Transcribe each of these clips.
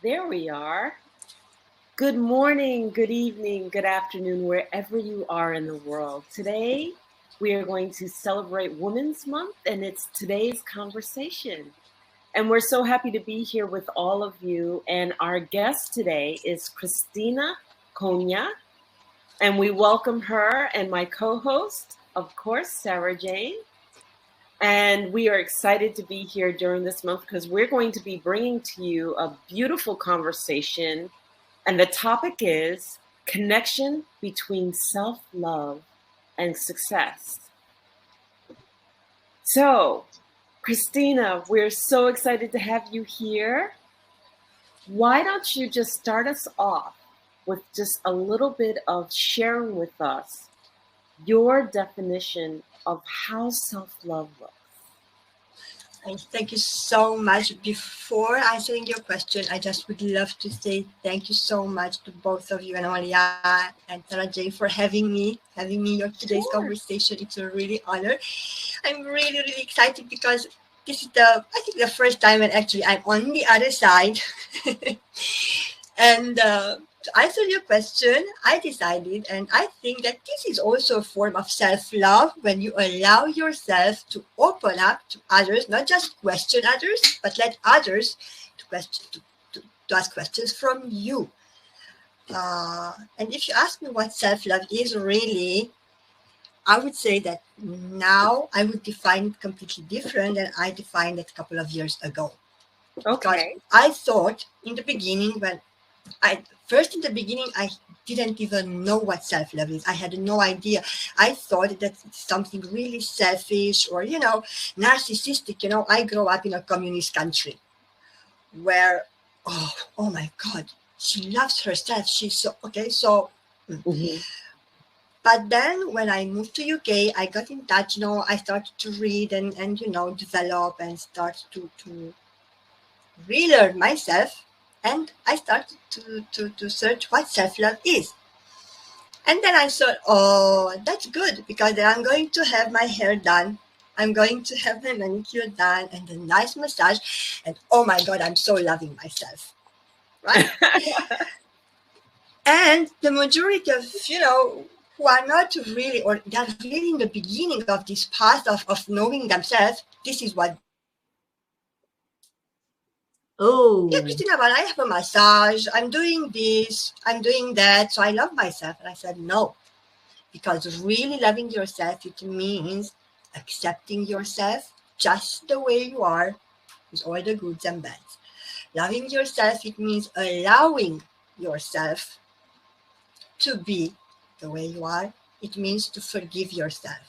There we are. Good morning, good evening, good afternoon, wherever you are in the world. Today, we are going to celebrate Women's Month, and it's today's conversation. And we're so happy to be here with all of you. And our guest today is Krisztina Konya. And we welcome her and my co-host, of course, Sara Jane. And we are excited to be here during this month because we're going to be bringing to you a beautiful conversation. And the topic is connection between self-love and success. So, Krisztina, we're so excited to have you here. Why don't you just start us off with just a little bit of sharing with us your definition of how self-love looks? Thank you so much. Before answering your question, I just would love to say thank you so much to both of you, Enolia and Sara Jane, for having me your today's conversation. It's a really honor. I'm really excited because this is I think the first time, and actually I'm on the other side. And to answer your question, I decided, and I think that this is also a form of self-love when you allow yourself to open up to others, not just question others, but let others to ask questions from you. And if you ask me what self-love is really, I would say that now I would define it completely different than I defined it a couple of years ago. Okay. Because I thought in the beginning I didn't even know what self-love is. I had no idea. I thought that it's something really selfish or, narcissistic. I grew up in a communist country where, oh my God, she loves herself. She's so, okay, so. Mm-hmm. But then when I moved to UK, I got in touch, I started to read and develop and start to relearn myself. And I started to search what self-love is. And then I thought, oh, that's good because then I'm going to have my hair done. I'm going to have my manicure done and a nice massage. And oh my God, I'm so loving myself. Right? And the majority of, who are not really, or they're really in the beginning of this path of knowing themselves, this is what. Oh, yeah, Krisztina, but I have a massage. I'm doing this. I'm doing that. So I love myself. And I said, no, because really loving yourself, it means accepting yourself just the way you are with all the goods and bads. Loving yourself, it means allowing yourself to be the way you are. It means to forgive yourself.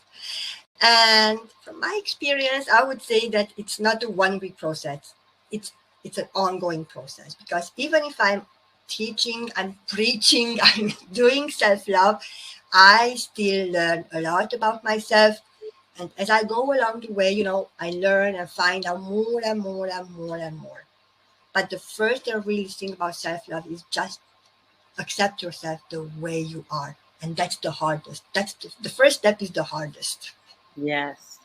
And from my experience, I would say that it's not a one-week process. It's an ongoing process because even if I'm teaching, I'm preaching, I'm doing self-love, I still learn a lot about myself. And as I go along the way, I learn and find out more and more and more and more. But the first and really thing about self-love is just accept yourself the way you are. And that's the hardest. That's the first step is the hardest. Yes.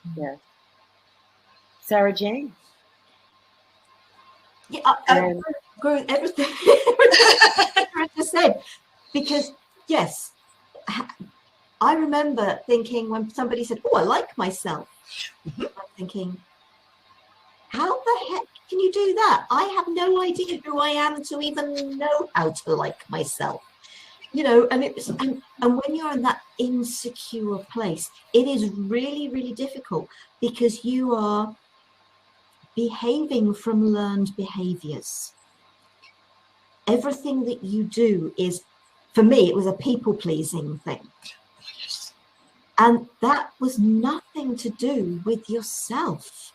Sara Jane? Yeah, I agree with everything I just said. Because, yes, I remember thinking when somebody said, oh, I like myself. Mm-hmm. I'm thinking, how the heck can you do that? I have no idea who I am to even know how to like myself. And it's and when you're in that insecure place, it is really, really difficult because you are behaving from learned behaviors. Everything that you do is, for me, it was a people-pleasing thing. Yes. And that was nothing to do with yourself.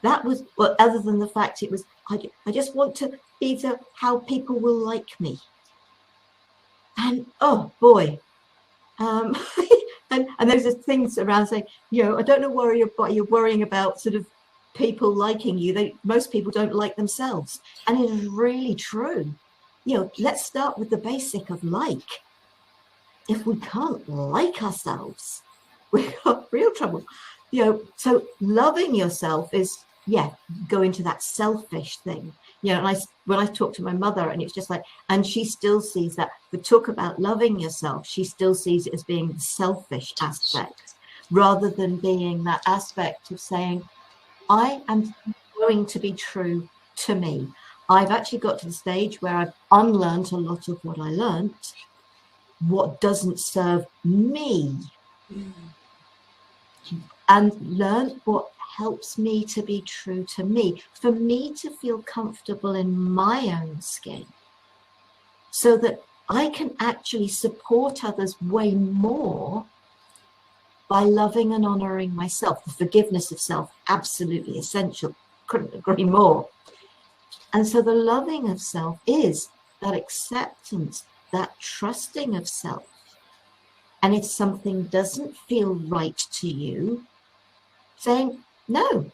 That was, well, other than the fact it was, I just want to be how people will like me. And oh boy, and there's just things around saying, I don't know what you're worrying about sort of people liking you. Most people don't like themselves. And it is really true. Let's start with the basic of like. If we can't like ourselves, we've got real trouble. So loving yourself is, go into that selfish thing. You know, and when I talk to my mother, and it's just like, and she still sees that. The talk about loving yourself, she still sees it as being the selfish aspect, rather than being that aspect of saying, I am going to be true to me. I've actually got to the stage where I've unlearned a lot of what I learnt, what doesn't serve me, and learn what helps me to be true to me, for me to feel comfortable in my own skin, so that I can actually support others way more by loving and honoring myself. The forgiveness of self, absolutely essential. Couldn't agree more. And so the loving of self is that acceptance, that trusting of self. And if something doesn't feel right to you, saying, no,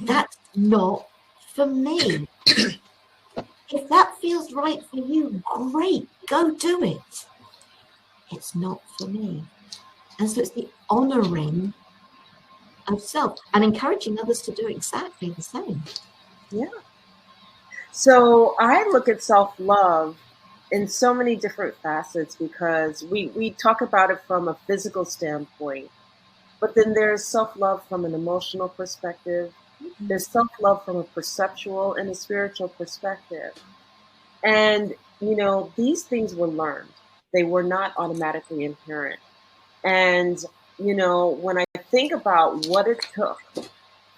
that's not for me. If that feels right for you, great, go do it. It's not for me. And so it's the honoring of self and encouraging others to do exactly the same. Yeah. So I look at self-love in so many different facets, because we talk about it from a physical standpoint, but then there's self-love from an emotional perspective. There's self-love from a perceptual and a spiritual perspective. And, you know, these things were learned. They were not automatically inherent. And, you know, when I think about what it took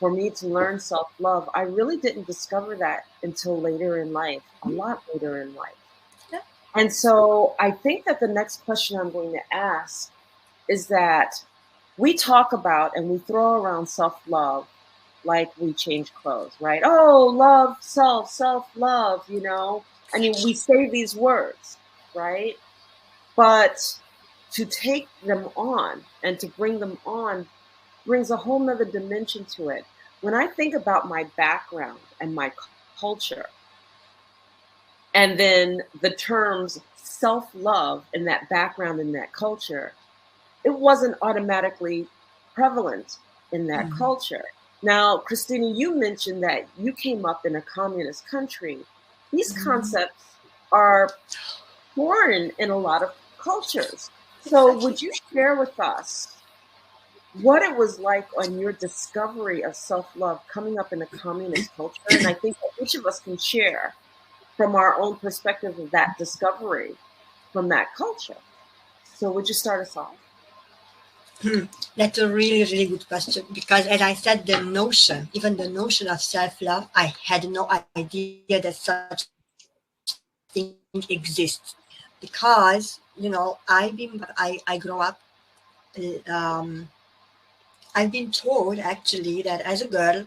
for me to learn self-love, I really didn't discover that until later in life, a lot later in life. And so I think that the next question I'm going to ask is that we talk about and we throw around self-love like we change clothes, right? Oh, love, self-love, you know? I mean, we say these words, right? But to take them on and to bring them on brings a whole nother dimension to it. When I think about my background and my culture, and then the terms self-love in that background and that culture, it wasn't automatically prevalent in that culture. Now, Krisztina, you mentioned that you came up in a communist country. These concepts are foreign in a lot of cultures. So would you share with us what it was like on your discovery of self-love coming up in a communist culture? And I think that each of us can share from our own perspective of that discovery from that culture. So would you start us off? That's a really, really good question, because as I said, even the notion of self-love, I had no idea that such thing exists. Because, you know, I grow up, I've been told actually that as a girl,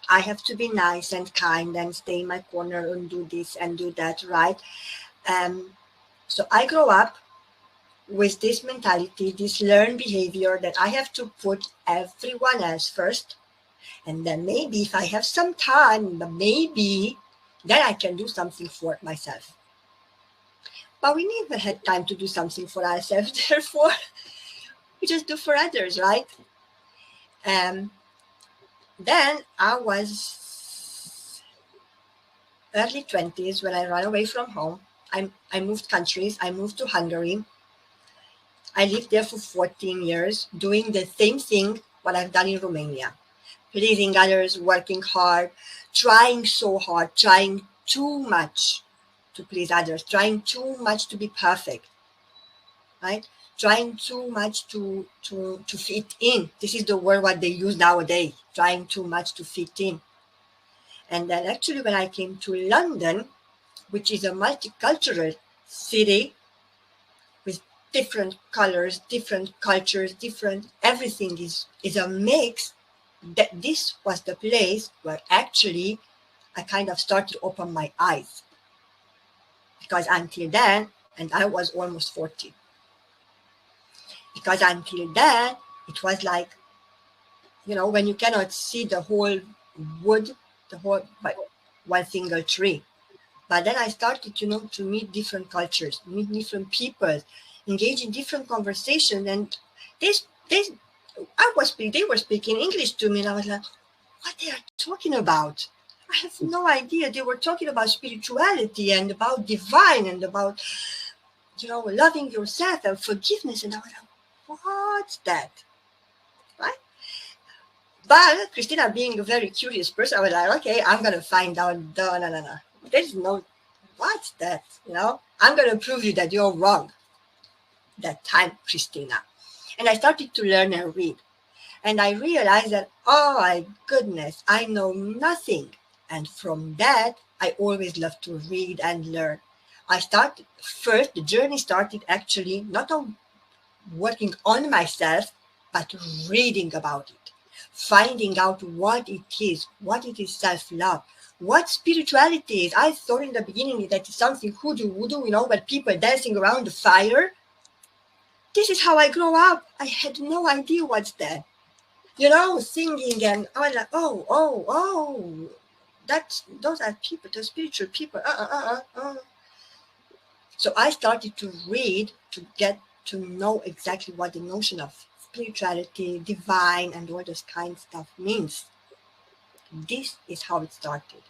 I have to be nice and kind and stay in my corner and do this and do that, right? So I grow up with this mentality, this learned behavior that I have to put everyone else first. And then maybe if I have some time, maybe then I can do something for myself. But we never had time to do something for ourselves. Therefore, we just do for others, right? Then I was early 20s when I ran away from home. I moved countries. I moved to Hungary. I lived there for 14 years, doing the same thing what I've done in Romania. Pleasing others, working hard, trying so hard, trying too much to please others, trying too much to be perfect, right? Trying too much to fit in. This is the word what they use nowadays, trying too much to fit in. And then actually when I came to London, which is a multicultural city with different colors, different cultures, different, everything is a mix, that this was the place where actually I kind of started to open my eyes. Because until then, and I was almost 40, because until then, it was like, you know, when you cannot see the whole wood, the whole, but one single tree. But then I started, you know, to meet different cultures, meet different people, engage in different conversations. And they were speaking English to me, and I was like, what they are talking about? I have no idea. They were talking about spirituality and about divine and about, loving yourself and forgiveness. And I was like, what's that? Right? But Krisztina, being a very curious person, I was like, okay, I'm going to find out. No. There's no, what's that? I'm going to prove you that you're wrong. That time, Krisztina. And I started to learn and read. And I realized that, oh my goodness, I know nothing. And from that, I always love to read and learn. The journey started actually not on working on myself, but reading about it, finding out what it is self-love, what spirituality is. I thought in the beginning that it's something hoodoo, where people dancing around the fire. This is how I grew up. I had no idea what's that. Singing, and I was like, oh, those are people, those spiritual people. So I started to read to get to know exactly what the notion of spirituality, divine, and all this kind of stuff means. This is how it started.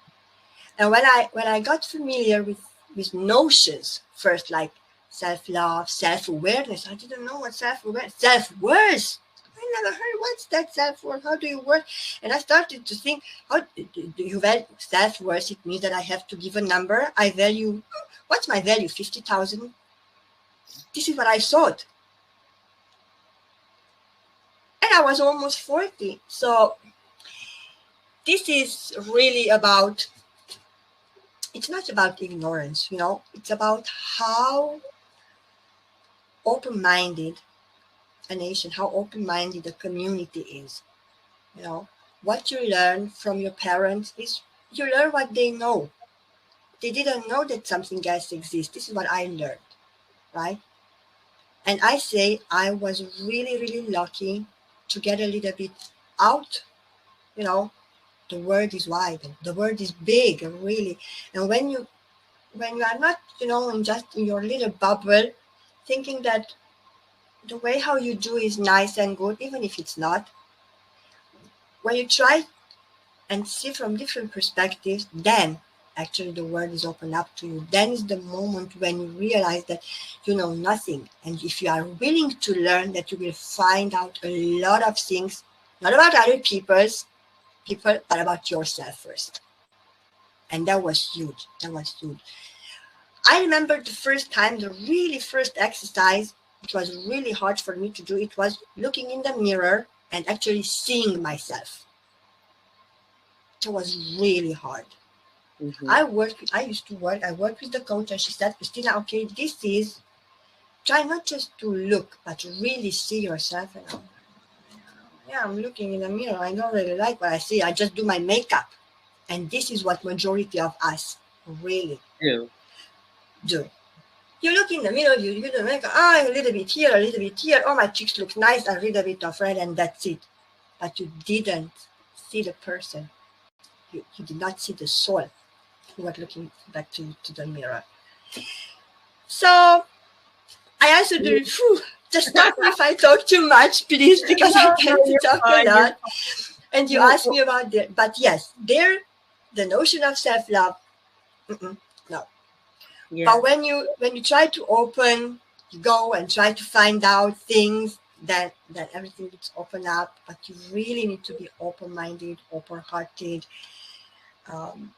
And when I got familiar with notions, first like self-love, self-awareness, I didn't know what self-awareness, self-worth. I never heard what's that self-worth, how do you work? And I started to think, how do you value self-worth? It means that I have to give a number. I value, what's my value, 50,000? This is what I thought. And I was almost 40. So this is really about, it's not about ignorance, it's about how open-minded a nation, how open-minded a community is. What you learn from your parents is you learn what they know. They didn't know that something else exists. This is what I learned, right? And I say I was really, really lucky to get a little bit out. The world is wide, the world is big, really. And when you are not, just in your little bubble, thinking that the way how you do is nice and good, even if it's not. When you try and see from different perspectives, then actually the world is open up to you. Then is the moment when you realize that you know nothing. And if you are willing to learn, that you will find out a lot of things, not about other people, but about yourself first. And that was huge. I remember the first time, the really first exercise, it was really hard for me to do. It was looking in the mirror and actually seeing myself. It was really hard. Mm-hmm. I worked with the coach, and she said, Krisztina, okay, this is, try not just to look, but really see yourself. And I'm looking in the mirror. I don't really like what I see. I just do my makeup. And this is what majority of us really do. You look in the mirror, you do the makeup, a little bit here, a little bit here. Oh, my cheeks look nice, a little bit of red, and that's it. But you didn't see the person. You did not see the soul. You were looking back to the mirror. So I answered just stop me if I talk too much, please, because I tend to talk a lot. And you asked me about that. But yes, the notion of self-love, no. Yeah. But when you try to open, you go and try to find out things, that everything gets open up. But you really need to be open-minded, open-hearted, and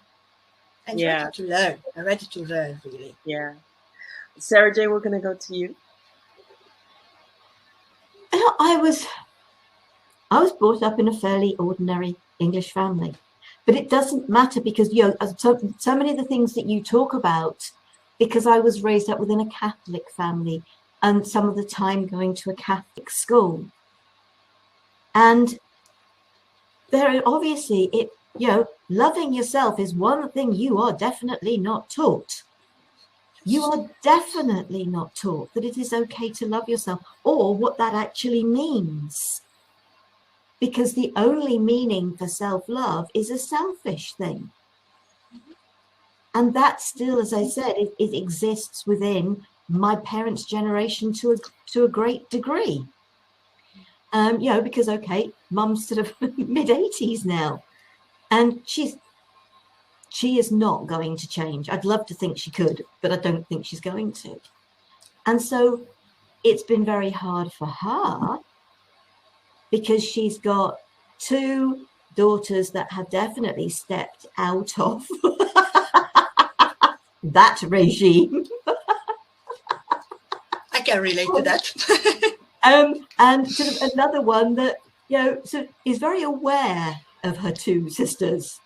ready to learn, really. Yeah. Sara Jane, we're going to go to you. I was brought up in a fairly ordinary English family, but it doesn't matter because so many of the things that you talk about, because I was raised up within a Catholic family and some of the time going to a Catholic school, and there obviously loving yourself is one thing you are definitely not taught. You are definitely not taught that it is okay to love yourself or what that actually means. Because the only meaning for self-love is a selfish thing. And that still, as I said, it exists within my parents' generation to a great degree. Because, okay, mum's sort of mid-80s now. And she's she is not going to change. I'd love to think she could, but I don't think she's going to. And so it's been very hard for her because she's got 2 daughters that have definitely stepped out of that regime. I can relate to that. And sort of another one that, you know, sort of is very aware of her 2 sisters.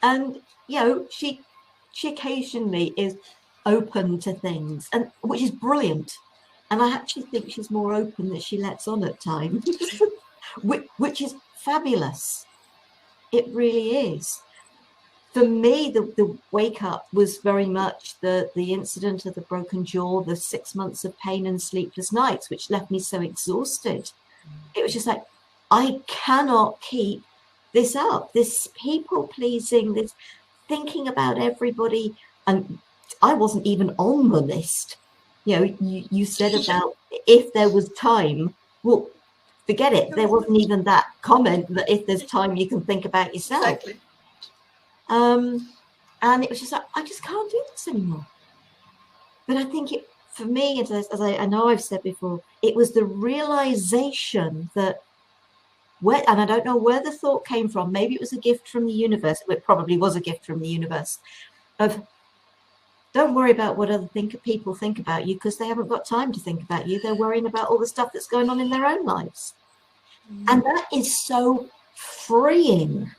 And, you know, she occasionally is open to things, and which is brilliant. And I actually think she's more open than she lets on at times, which is fabulous. It really is. For me, the wake up was very much the incident of the broken jaw, the 6 months of pain and sleepless nights, which left me so exhausted. It was just like, I cannot keep this up, this people pleasing, this thinking about everybody. And I wasn't even on the list. You know, you said about if there was time, well, forget it. There wasn't even that comment that if there's time, you can think about yourself. Exactly. And it was just like, I just can't do this anymore. But I think it, for me, as I know I've said before, it was the realization that, and I don't know where the thought came from, maybe it was a gift from the universe, it probably was a gift from the universe, of don't worry about what other people think about you, because they haven't got time to think about you. They're worrying about all the stuff that's going on in their own lives. And that is so freeing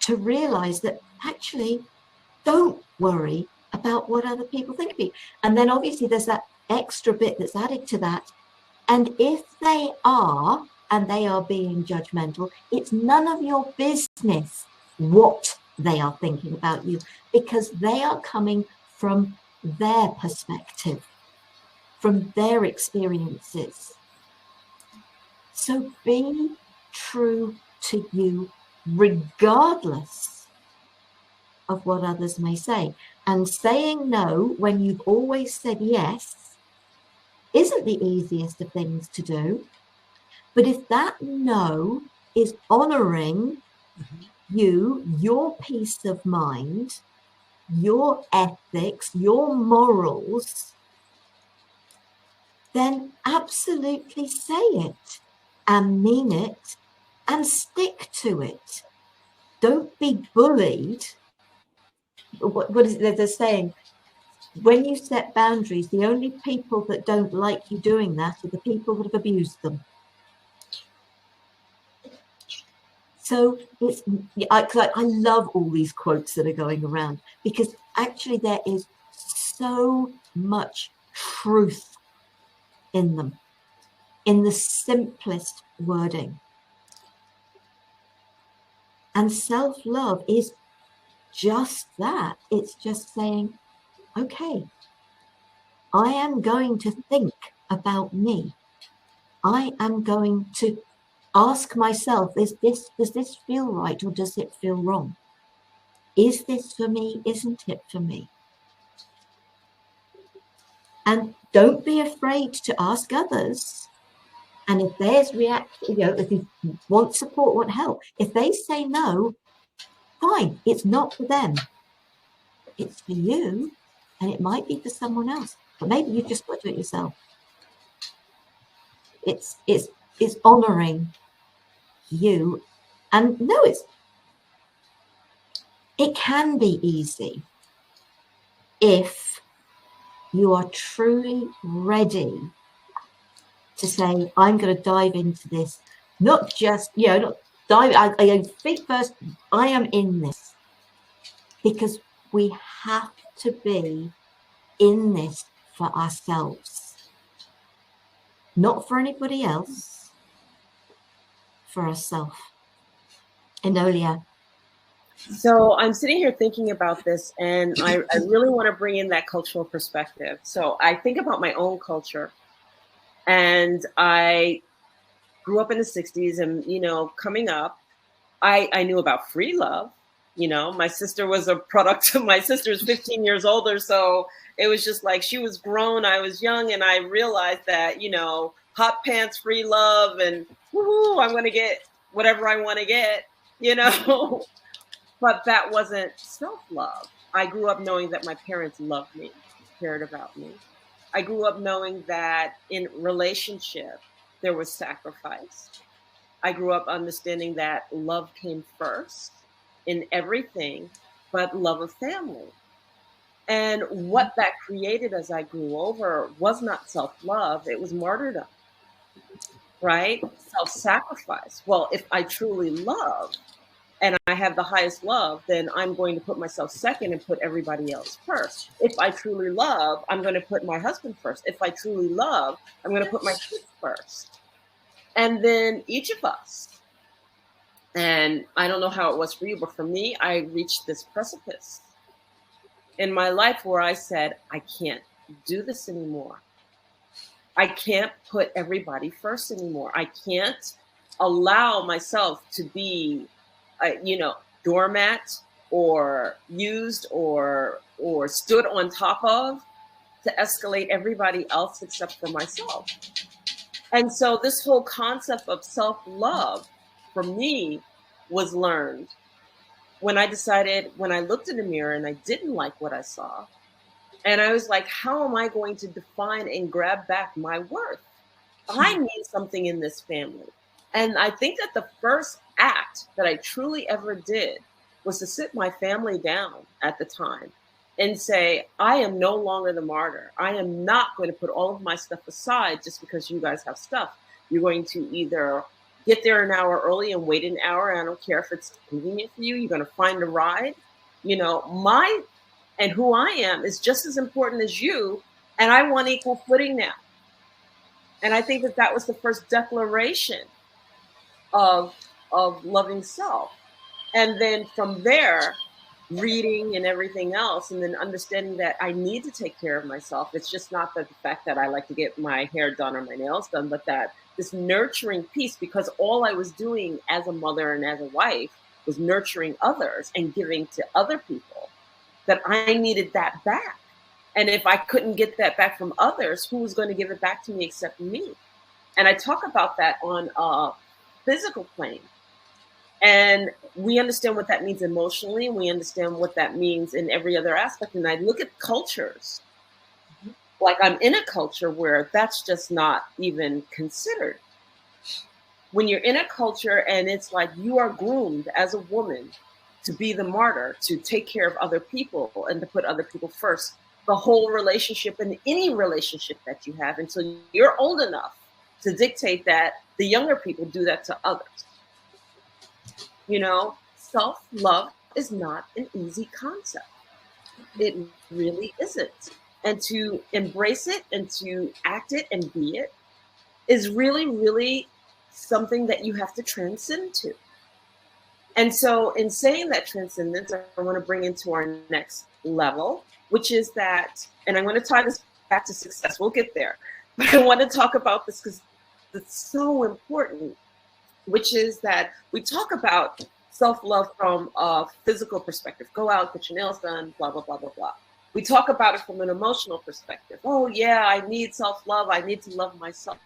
to realize that actually don't worry about what other people think of you. And then obviously there's that extra bit that's added to that. And if they are, and they are being judgmental, it's none of your business what they are thinking about you, because they are coming from their perspective, from their experiences. So be true to you, regardless of what others may say. And saying no when you've always said yes isn't the easiest of things to do. But if that no is honoring you, your peace of mind, your ethics, your morals, then absolutely say it and mean it and stick to it. Don't be bullied. What is it they're saying? When you set boundaries, the only people that don't like you doing that are the people that have abused them. So it's, I love all these quotes that are going around, because actually there is so much truth in them, in the simplest wording. And self-love is just that. It's just saying, okay, I am going to think about me. I am going to ask myself, does this feel right, or does it feel wrong? Is this for me? Isn't it for me? And don't be afraid to ask others. And if there's reaction, if you want support, want help, if they say no, fine, it's not for them. It's for you, and it might be for someone else, but maybe you've just got to do it yourself. It's honoring you. And no, it can be easy if you are truly ready to say, I'm going to dive into this, not just, not dive, I think first, I am in this, because we have to be in this for ourselves, not for anybody else, for ourselves. Enolia. So I'm sitting here thinking about this, and I really want to bring in that cultural perspective. So I think about my own culture, and I grew up in the 60s, and, coming up, I knew about free love. My sister was a product of, my sister's 15 years older. So it was just like, she was grown, I was young, and I realized that, hot pants, free love, and woohoo, I'm going to get whatever I want to get, But that wasn't self-love. I grew up knowing that my parents loved me, cared about me. I grew up knowing that in relationship, there was sacrifice. I grew up understanding that love came first in everything, but love of family. And what that created as I grew over was not self-love, it was martyrdom, right? Self-sacrifice. Well, if I truly love and I have the highest love, then I'm going to put myself second and put everybody else first. If I truly love, I'm going to put my husband first. If I truly love, I'm going to put my kids first. And then each of us, and I don't know how it was for you, but for me, I reached this precipice in my life where I said, I can't do this anymore. I can't put everybody first anymore. I can't allow myself to be, doormat or used or stood on top of to escalate everybody else except for myself. And so this whole concept of self-love for me was learned when I decided, when I looked in the mirror and I didn't like what I saw, and I was like, how am I going to define and grab back my worth? I need something in this family. And I think that the first act that I truly ever did was to sit my family down at the time and say, I am no longer the martyr. I am not going to put all of my stuff aside just because you guys have stuff. You're going to either get there an hour early and wait an hour, and I don't care if it's convenient for you. You're going to find a ride. My and who I am is just as important as you, and I want equal footing now. And I think that that was the first declaration of loving self. And then from there, reading and everything else, and then understanding that I need to take care of myself. It's just not that the fact that I like to get my hair done or my nails done, but that this nurturing piece, because all I was doing as a mother and as a wife was nurturing others and giving to other people, that I needed that back. And if I couldn't get that back from others, who was going to give it back to me except me? And I talk about that on a physical plane. And we understand what that means emotionally, and we understand what that means in every other aspect. And I look at cultures, like I'm in a culture where that's just not even considered. When you're in a culture and it's like you are groomed as a woman to be the martyr, to take care of other people and to put other people first, the whole relationship and any relationship that you have until you're old enough to dictate that the younger people do that to others. Self-love is not an easy concept. It really isn't. And to embrace it and to act it and be it is really, really something that you have to transcend to. And so in saying that transcendence, I want to bring into our next level, which is that, and I'm going to tie this back to success. We'll get there. But I want to talk about this because it's so important, which is that we talk about self-love from a physical perspective. Go out, get your nails done, blah, blah, blah, blah, blah. We talk about it from an emotional perspective. Oh, yeah, I need self-love. I need to love myself.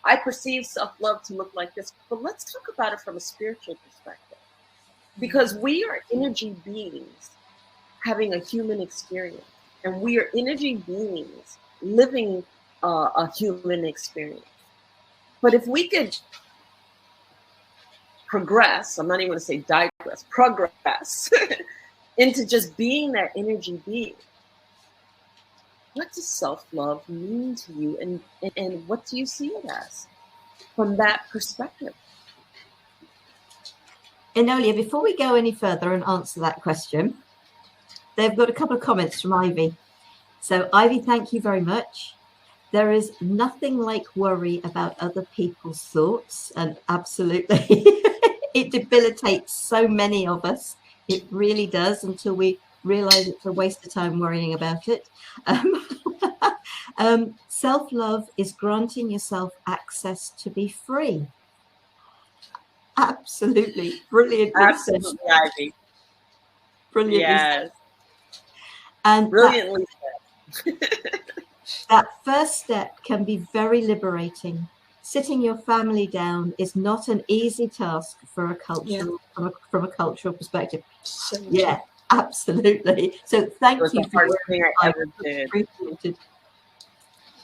I perceive self-love to look like this. But let's talk about it from a spiritual perspective. Because we are energy beings having a human experience. And we are energy beings living a human experience. But if we could progress, I'm not even going to say digress, progress into just being that energy being, what does self-love mean to you? And what do you see it as from that perspective? Enolia, before we go any further and answer that question, they've got a couple of comments from Ivy. So Ivy, thank you very much. There is nothing like worry about other people's thoughts, and absolutely it debilitates so many of us. It really does, until we realize it's a waste of time worrying about it. Self-love is granting yourself access to be free. Absolutely. Brilliant. Absolutely, Ivy. Brilliant. Yes. And brilliantly said. That first step can be very liberating. sitting your family down is not an easy task for a cultural from a cultural perspective. So Yeah, absolutely. So thank It was you the for your hardest thing I insight. ever did. Appreciated.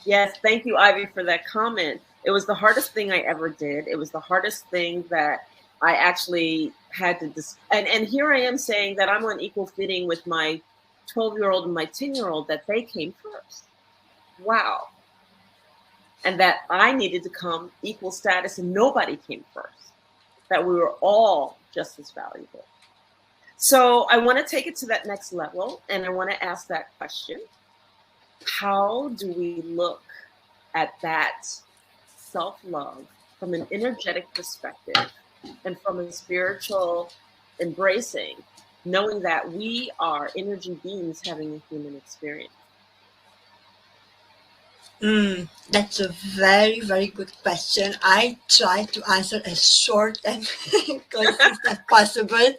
Yes, thank you, Ivy, for that comment. It was the hardest thing I ever did. It was the hardest thing that I actually had to and here I am saying that I'm on equal footing with my 12-year-old and my 10-year-old, that they came first. Wow. And that I needed to come equal status and nobody came first. That we were all just as valuable. So I want to take it to that next level, and I want to ask that question. How do we look at that self-love from an energetic perspective and from a spiritual embracing, knowing that we are energy beings having a human experience? That's a very, very good question. I try to answer as short and concise as possible.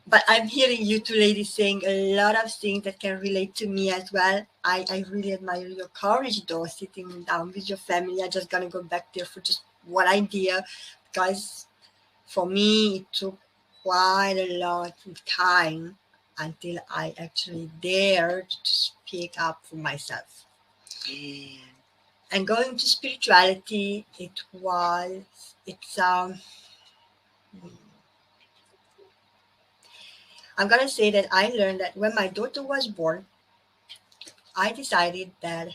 But I'm hearing you two ladies saying a lot of things that can relate to me as well. I really admire your courage, though, sitting down with your family. I'm just going to go back there for just one idea, because for me, it took quite a lot of time until I actually dared to speak up for myself. And going to spirituality, I'm going to say that I learned that when my daughter was born, I decided that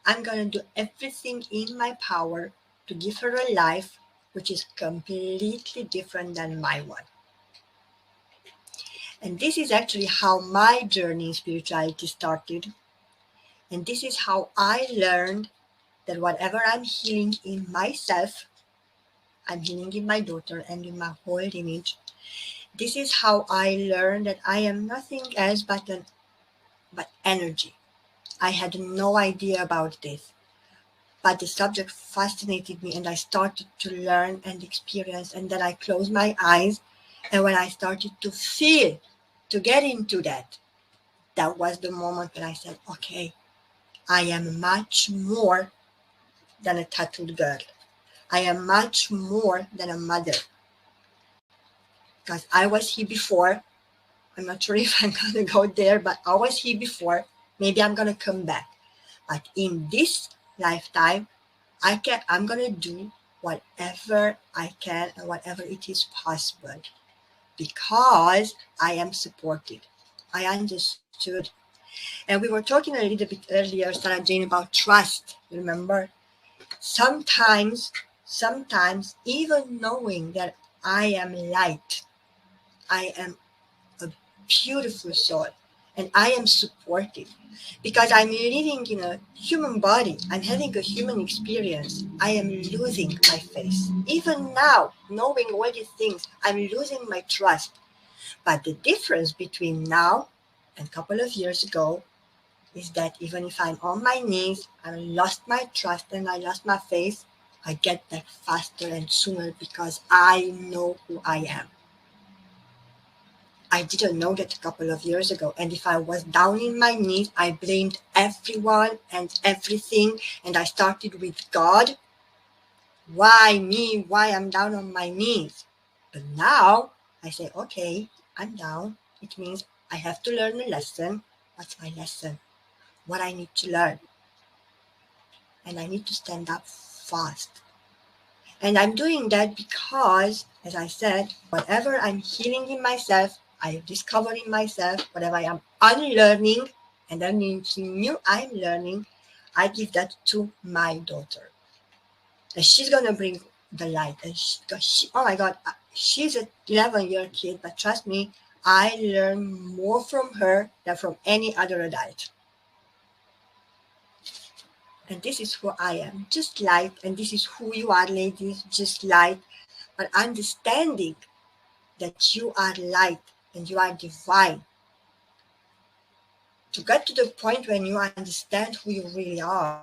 I'm going to do everything in my power to give her a life which is completely different than my one. And this is actually how my journey in spirituality started. And this is how I learned that whatever I'm healing in myself, I'm healing in my daughter and in my whole lineage. This is how I learned that I am nothing else but energy. I had no idea about this, but the subject fascinated me and I started to learn and experience, and then I closed my eyes, and when I started to feel, to get into that was the moment when I said, okay, I am much more than a tattooed girl. I am much more than a mother. Because I was here before. I'm not sure if I'm going to go there, but I was here before. Maybe I'm going to come back. But in this lifetime, I'm going to do whatever I can and whatever it is possible, because I am supported. I understood. And we were talking a little bit earlier, Sara Jane, about trust. Remember? Sometimes, even knowing that I am light, I am a beautiful soul, and I am supported because I'm living in a human body. I'm having a human experience. I am losing my faith. Even now, knowing all these things, I'm losing my trust. But the difference between now and a couple of years ago is that even if I'm on my knees, I lost my trust and I lost my faith, I get back faster and sooner because I know who I am. I didn't know that a couple of years ago. And if I was down in my knees, I blamed everyone and everything. And I started with God. Why me? Why I'm down on my knees? But now I say, okay, I'm down. It means I have to learn a lesson. What's my lesson? What I need to learn. And I need to stand up fast. And I'm doing that because, as I said, whatever I'm healing in myself, I discover in myself, whatever I am unlearning, and that means new I'm learning, I give that to my daughter. And she's going to bring the light. And oh my God, she's an 11-year kid, but trust me, I learn more from her than from any other adult. And this is who I am, just light. And this is who you are, ladies, just light. But understanding that you are light and you are divine. To get to the point when you understand who you really are,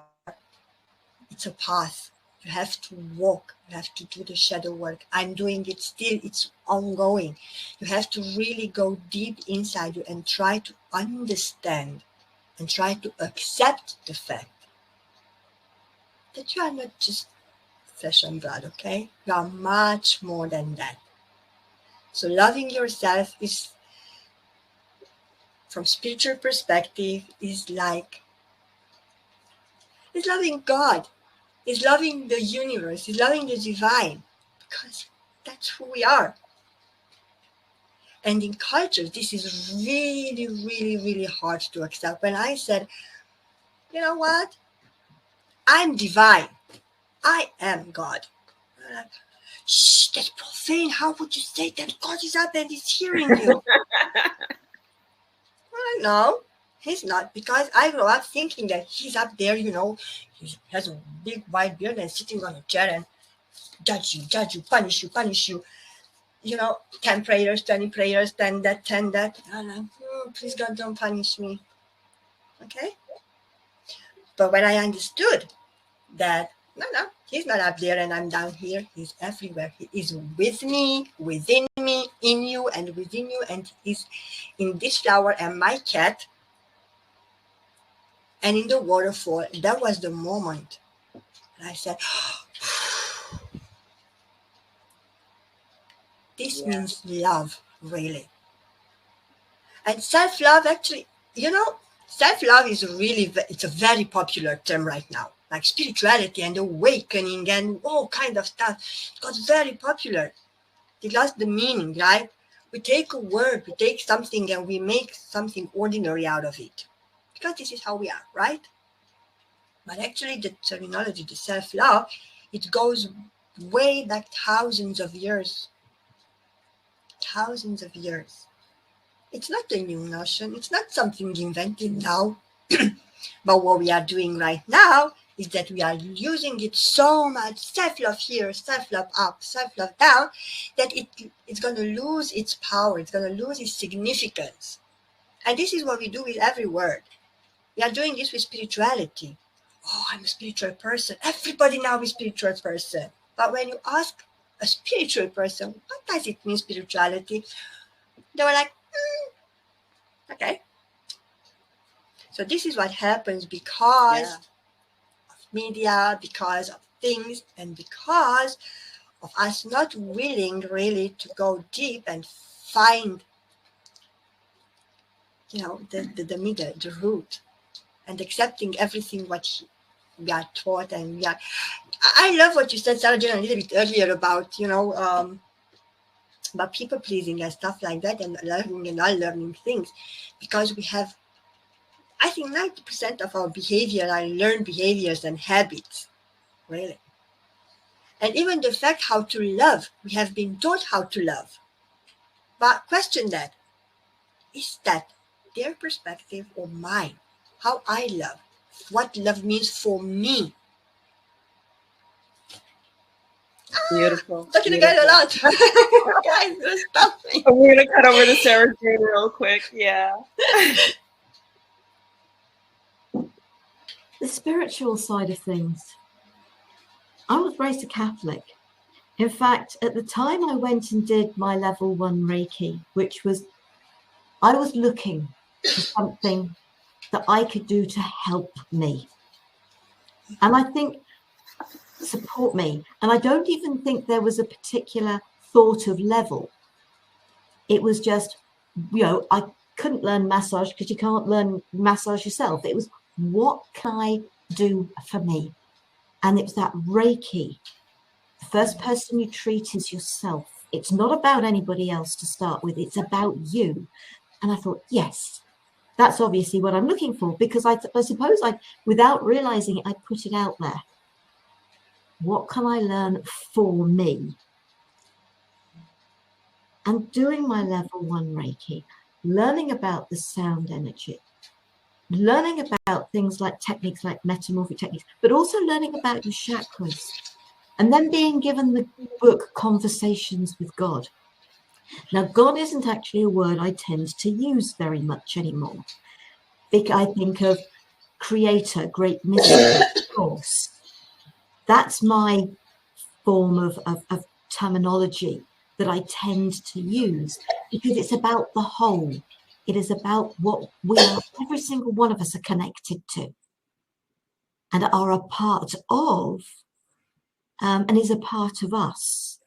it's a path. You have to walk. You have to do the shadow work. I'm doing it still. It's ongoing. You have to really go deep inside you and try to understand and try to accept the fact that you are not just flesh and blood, okay? You are much more than that. So loving yourself is, from spiritual perspective, is loving God, is loving the universe, is loving the divine, because that's who we are. And in cultures, this is really, really, really hard to accept. When I said, you know what? I'm divine. I am God. Shh, that's profane. How would you say that? God is up and he's hearing you. Well, no, he's not, because I grew up thinking that he's up there, he has a big white beard and sitting on a chair and judge you, punish you, 10 prayers, 20 prayers, 10 that. And I'm, please God, don't punish me. Okay? But when I understood that, no, he's not up there and I'm down here, he's everywhere. He is with me, within me, in you and within you, and he's in this flower and my cat, and in the waterfall. That was the moment. And I said, this means love, really. And self-love, actually, self-love is it's a very popular term right now. Like spirituality and awakening and all kind of stuff. It got very popular. It lost the meaning, right? We take a word, we take something and we make something ordinary out of it. Because this is how we are, right? But actually the terminology, the self-love, it goes way back thousands of years. Thousands of years. It's not a new notion. It's not something invented now. But what we are doing right now is that we are using it so much, self-love here, self-love up, self-love down, that it's going to lose its power. It's going to lose its significance. And this is what we do with every word. We are doing this with spirituality. Oh, I'm a spiritual person. Everybody now is a spiritual person. But when you ask a spiritual person, what does it mean, spirituality? They were like, okay. So this is what happens because of media, because of things, and because of us not willing really to go deep and find, the middle, the root, and accepting everything what we are taught. And I love what you said, Sara Jane, a little bit earlier about, about people pleasing and stuff like that, and learning and not learning things, because we have, I think 90% of our behavior are learned behaviors and habits, really. And even the fact how to love, we have been taught how to love. But question that, is that their perspective or mine? How I love, what love means for me. Beautiful. Talking again a lot. Guys, stop me. We're going to cut over to Sara Jane real quick. Yeah. The spiritual side of things. I was raised a Catholic. In fact, at the time I went and did my level 1 Reiki, which was, I was looking for something that I could do to help me. And I think support me. And I don't even think there was a particular thought of level. It was just, I couldn't learn massage because you can't learn massage yourself. It was, what can I do for me? And it was that Reiki. The first person you treat is yourself. It's not about anybody else to start with. It's about you. And I thought, yes, that's obviously what I'm looking for, because I suppose without realizing it, I put it out there. What can I learn for me? And doing my level 1 Reiki, learning about the sound energy, learning about things like techniques like metamorphic techniques, but also learning about your chakras, and then being given the book Conversations with God. Now, God isn't actually a word I tend to use very much anymore. I think of creator, great mystery, source. That's my form of terminology that I tend to use, because it's about the whole. It is about what we are, every single one of us are connected to. and are a part of, and is a part of us.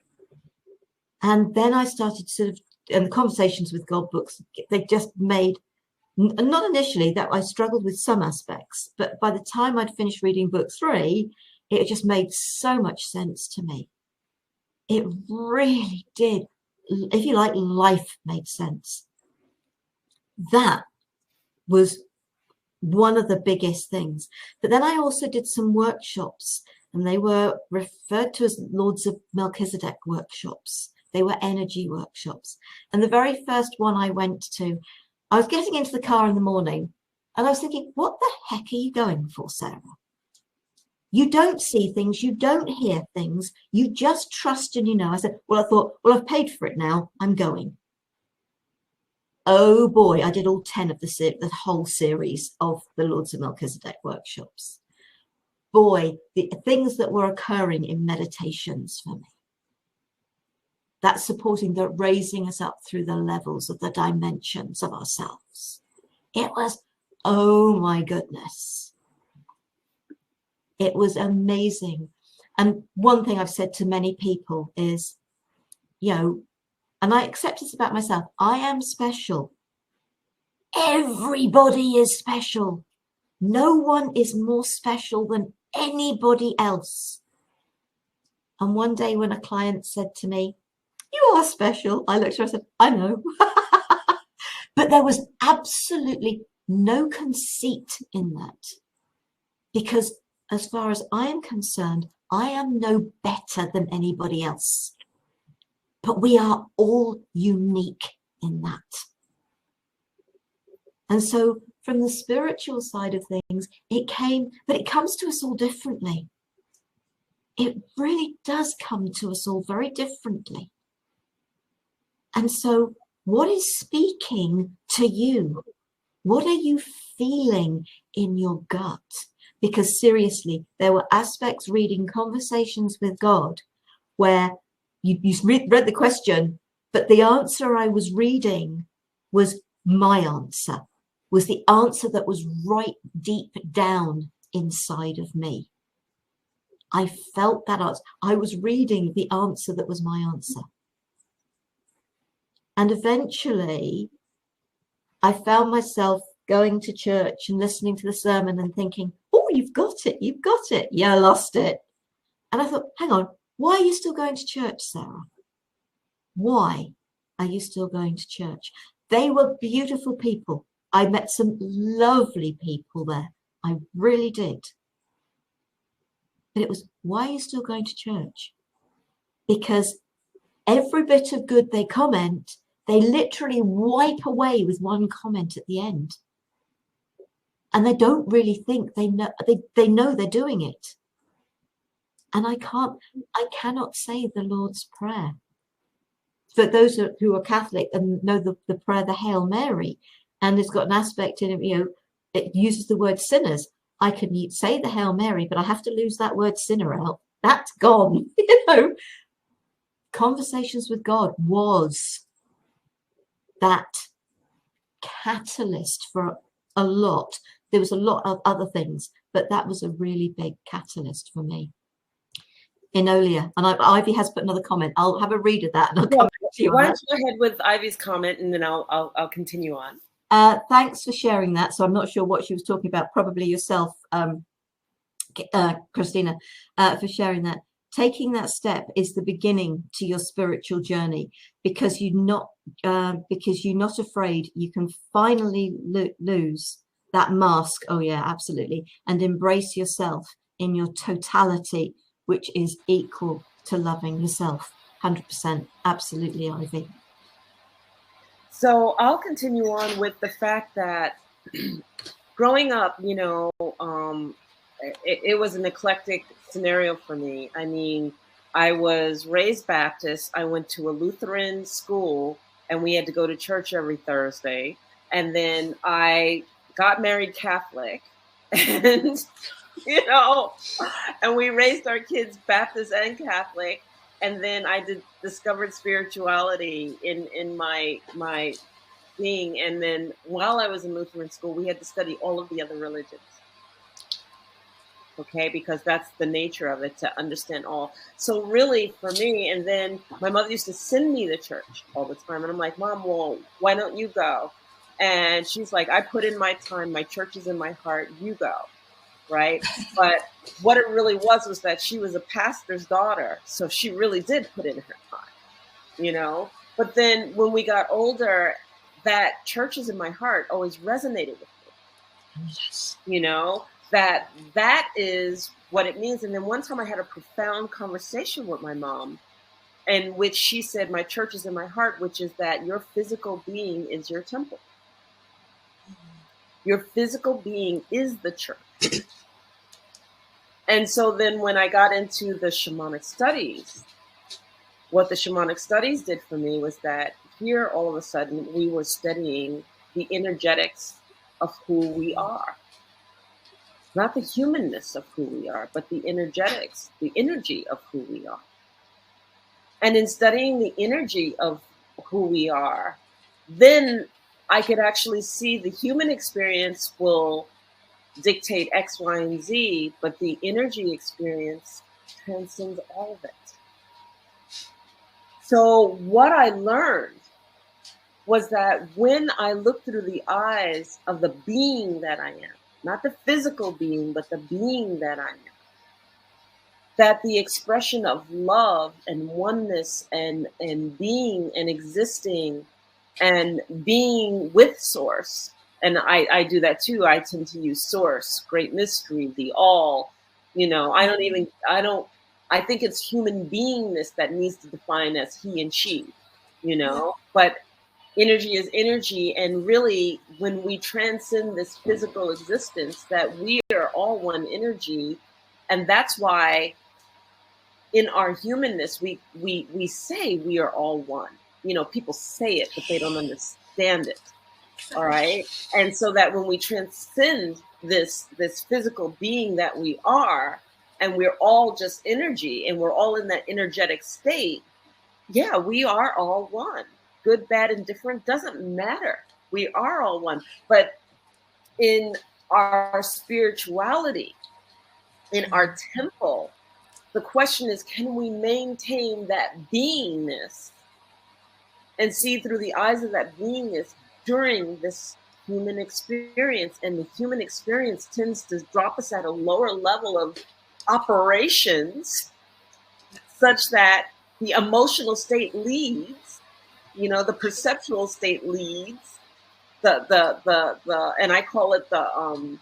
And then I started sort of, and the Conversations with God books, they just made, not initially, that I struggled with some aspects, but by the time I'd finished reading book 3, it just made so much sense to me. It really did. If you like, life made sense. That was one of the biggest things. But then I also did some workshops, and they were referred to as Lords of Melchizedek workshops. They were energy workshops. And the very first one I went to, I was getting into the car in the morning, and I was thinking, what the heck are you going for, Sarah? You don't see things, you don't hear things, you just trust and you know. I said, well, I thought, well, I've paid for it now, I'm going. Oh boy, I did all 10 of the whole series of the Lords of Melchizedek workshops. Boy, the things that were occurring in meditations for me. That's supporting the raising us up through the levels of the dimensions of ourselves. It was, oh my goodness. It was amazing. And one thing I've said to many people is, you know, and I accept this about myself, I am special. Everybody is special. No one is more special than anybody else. And one day when a client said to me, you are special, I looked at her and said, I know. But there was absolutely no conceit in that. Because as far as I am concerned, I am no better than anybody else. But we are all unique in that. And so from the spiritual side of things, it comes to us all differently. It really does come to us all very differently. And so what is speaking to you? What are you feeling in your gut? Because seriously, there were aspects reading Conversations with God where you read the question, but the answer I was reading was my answer, was the answer that was right deep down inside of me. I felt that answer. I was reading the answer that was my answer. And eventually, I found myself going to church and listening to the sermon and thinking, oh, you've got it, you've got it. Yeah, I lost it. And I thought, hang on, why are you still going to church, Sarah? Why are you still going to church? They were beautiful people. I met some lovely people there. I really did. But it was, why are you still going to church? Because every bit of good they comment, they literally wipe away with one comment at the end. And they don't really think they know they're doing it. And I cannot say the Lord's Prayer. For those who are Catholic and know the prayer, the Hail Mary, and it's got an aspect in it, you know, it uses the word sinners. I can say the Hail Mary, but I have to lose that word sinner out. That's gone. You know, Conversations with God was that catalyst for a lot. There was a lot of other things, but that was a really big catalyst for me. Enolia, and Ivy has put another comment. I'll have a read of that and I'll come back to you. Why don't you go ahead with Ivy's comment and then I'll continue on. Thanks for sharing that. So I'm not sure what she was talking about. Probably yourself, Krisztina, for sharing that. Taking that step is the beginning to your spiritual journey because you're not afraid. You can finally lose that mask. Oh yeah, absolutely, and embrace yourself in your totality, which is equal to loving yourself. 100%, absolutely, Ivy. So I'll continue on with the fact that growing up, you know, it was an eclectic scenario for me. I mean, I was raised Baptist. I went to a Lutheran school and we had to go to church every Thursday. And then I got married Catholic and, you know, and we raised our kids Baptist and Catholic. And then I discovered spirituality in my being. And then while I was in Lutheran school, we had to study all of the other religions. okay? Because that's the nature of it, to understand all. So really for me, and then my mother used to send me to church all the time. And I'm like, Mom, well, why don't you go? And she's like, I put in my time. My church is in my heart. You go, right? But what it really was that she was a pastor's daughter. So she really did put in her time. But then when we got older, that church is in my heart always resonated with me. Yes. That is what it means. And then one time I had a profound conversation with my mom, in which she said, my church is in my heart, which is that your physical being is your temple. Your physical being is the church. And so then when I got into the shamanic studies, what the shamanic studies did for me was that here all of a sudden we were studying the energetics of who we are. Not the humanness of who we are, but the energetics, the energy of who we are. And in studying the energy of who we are, then I could actually see the human experience will dictate X, Y, and Z, but the energy experience transcends all of it. So what I learned was that when I look through the eyes of the being that I am, not the physical being, but the being that I am, that the expression of love and oneness and being and existing and being with source, and I do that too. I tend to use source, great mystery, the all. I think it's human beingness that needs to define as he and she, but energy is energy. And really, when we transcend this physical existence, that we are all one energy. And that's why in our humanness, we say we are all one. People say it, but they don't understand it. All right. And so that when we transcend this physical being that we are, and we're all just energy, and we're all in that energetic state, yeah, we are all one. Good, bad, and different doesn't matter. We are all one. But in our spirituality, in our temple, the question is, can we maintain that beingness and see through the eyes of that beingness during this human experience? And the human experience tends to drop us at a lower level of operations, such that the emotional state leads, the perceptual state leads, the and I call it the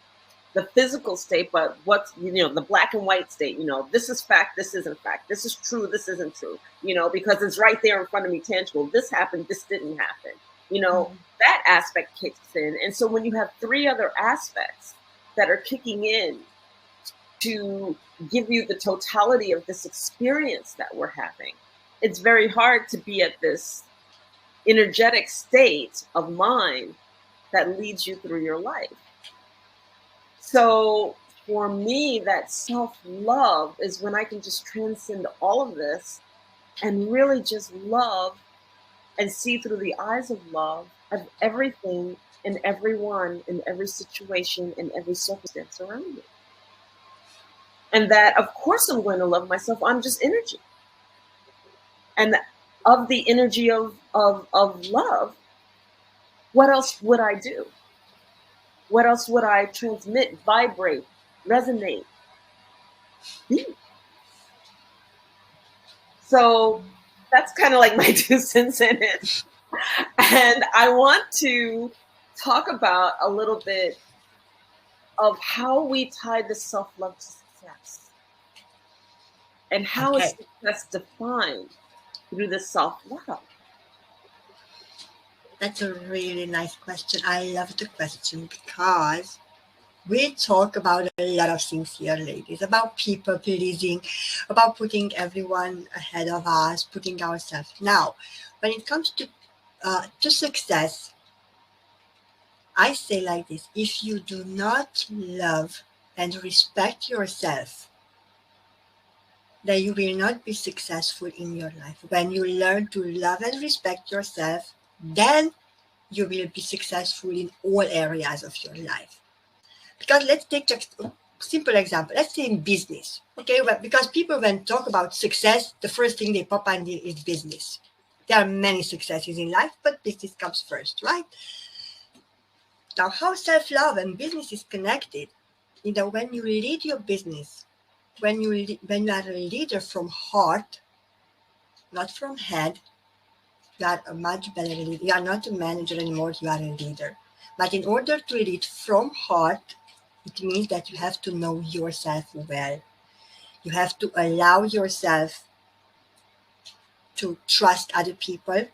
physical state, but what's, the black and white state, this is fact, this isn't fact, this is true, this isn't true, because it's right there in front of me, tangible. This happened, this didn't happen, that aspect kicks in. And so when you have three other aspects that are kicking in to give you the totality of this experience that we're having, it's very hard to be at this energetic state of mind that leads you through your life. So for me, that self-love is when I can just transcend all of this and really just love and see through the eyes of love of everything and everyone in every situation and every circumstance around me. And that, of course, I'm going to love myself. I'm just energy. And of the energy of love, what else would I do? What else would I transmit, vibrate, resonate, be? So that's kind of like my 2 cents in it. And I want to talk about a little bit of how we tie the self-love to success. And how is success defined through the self-love? That's a really nice question. I love the question because we talk about a lot of things here, ladies, about people pleasing, about putting everyone ahead of us, putting ourselves. Now, when it comes to success, I say like this: if you do not love and respect yourself, then you will not be successful in your life. When you learn to love and respect yourself, then you will be successful in all areas of your life. Because let's take just simple example. Let's say in business, okay? Well, because people when talk about success, the first thing they pop on is business. There are many successes in life, but business comes first, right? Now, how self-love and business is connected, when you lead your business, when you are a leader from heart, not from head, you are a much better leader. You are not a manager anymore, you are a leader. But in order to lead from heart, it means that you have to know yourself well. You have to allow yourself to trust other people,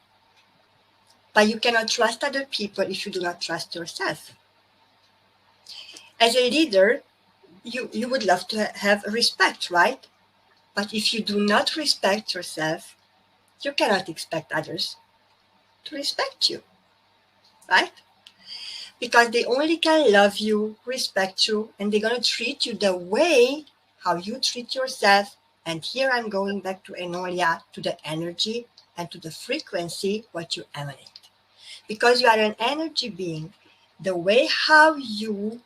but you cannot trust other people if you do not trust yourself. As a leader, you would love to have respect, right? But if you do not respect yourself, you cannot expect others to respect you, right? Because they only can love you, respect you, and they're going to treat you the way how you treat yourself. And here I'm going back to Enolia, to the energy and to the frequency what you emanate. Because you are an energy being, the way how you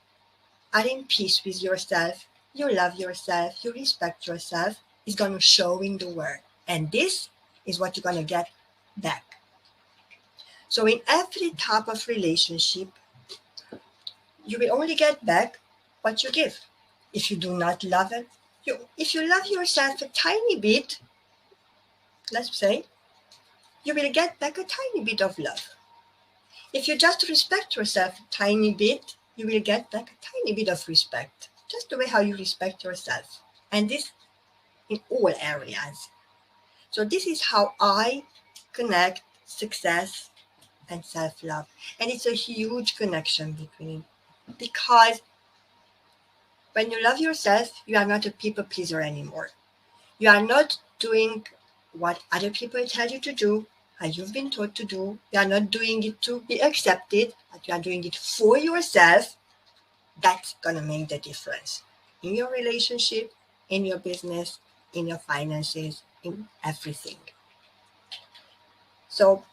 are in peace with yourself, you love yourself, you respect yourself, is going to show in the world. And this is what you're going to get back. So in every type of relationship, you will only get back what you give. If you do not love it, if you love yourself a tiny bit, let's say, you will get back a tiny bit of love. If you just respect yourself a tiny bit, you will get back a tiny bit of respect. Just the way how you respect yourself. And this in all areas. So this is how I connect success and self-love. And it's a huge connection between, because when you love yourself, you are not a people pleaser anymore. You are not doing what other people tell you to do, how you've been taught to do. You are not doing it to be accepted, but you are doing it for yourself. That's going to make the difference in your relationship, in your business, in your finances, in everything. So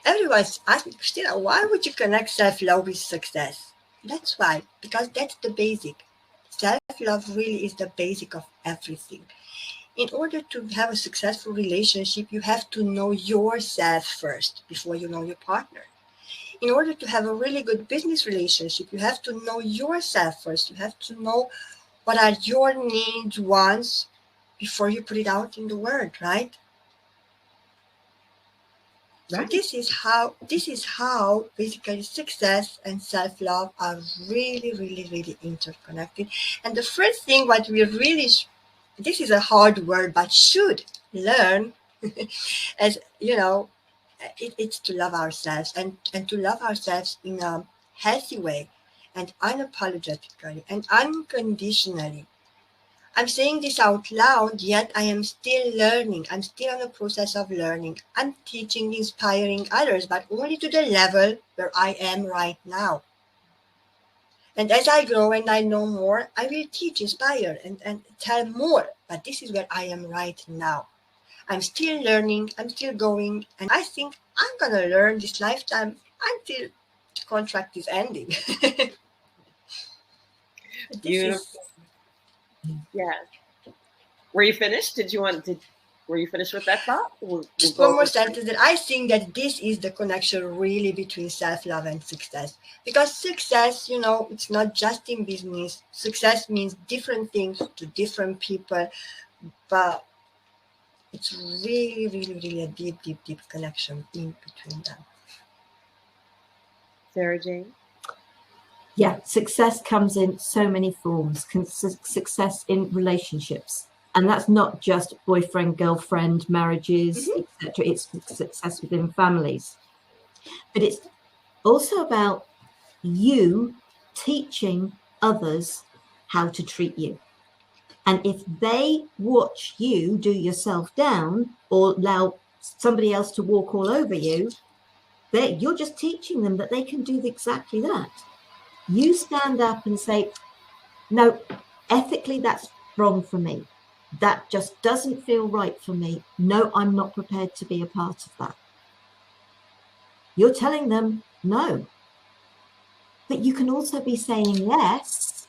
everyone's asking, Krisztina, why would you connect self-love with success? That's why, because that's the basic. Self-love really is the basic of everything. In order to have a successful relationship, you have to know yourself first before you know your partner. In order to have a really good business relationship, you have to know yourself first. You have to know what are your needs, wants, before you put it out in the world, right? So this is how basically success and self-love are really, really, really interconnected. And the first thing what we really, this is a hard word, but should learn, as you know, it's to love ourselves and to love ourselves in a healthy way and unapologetically and unconditionally. I'm saying this out loud, yet I am still learning. I'm still in the process of learning. I'm teaching, inspiring others, but only to the level where I am right now. And as I grow and I know more, I will teach, inspire, and tell more. But this is where I am right now. I'm still learning, I'm still going, and I think I'm going to learn this lifetime until the contract is ending. Beautiful. Yeah. Were you finished? Were you finished with that thought? Just one more sentence, that I think that this is the connection really between self-love and success. Because success, it's not just in business. Success means different things to different people, but it's really, really, really a deep, deep, deep connection in between them. Sara Jane? Yeah, success comes in so many forms. Success in relationships. And that's not just boyfriend, girlfriend, marriages, etc. It's success within families. But it's also about you teaching others how to treat you. And if they watch you do yourself down or allow somebody else to walk all over you, you're just teaching them that they can do exactly that. You stand up and say, no, ethically, that's wrong for me. That just doesn't feel right for me. No, I'm not prepared to be a part of that. You're telling them no. But you can also be saying yes.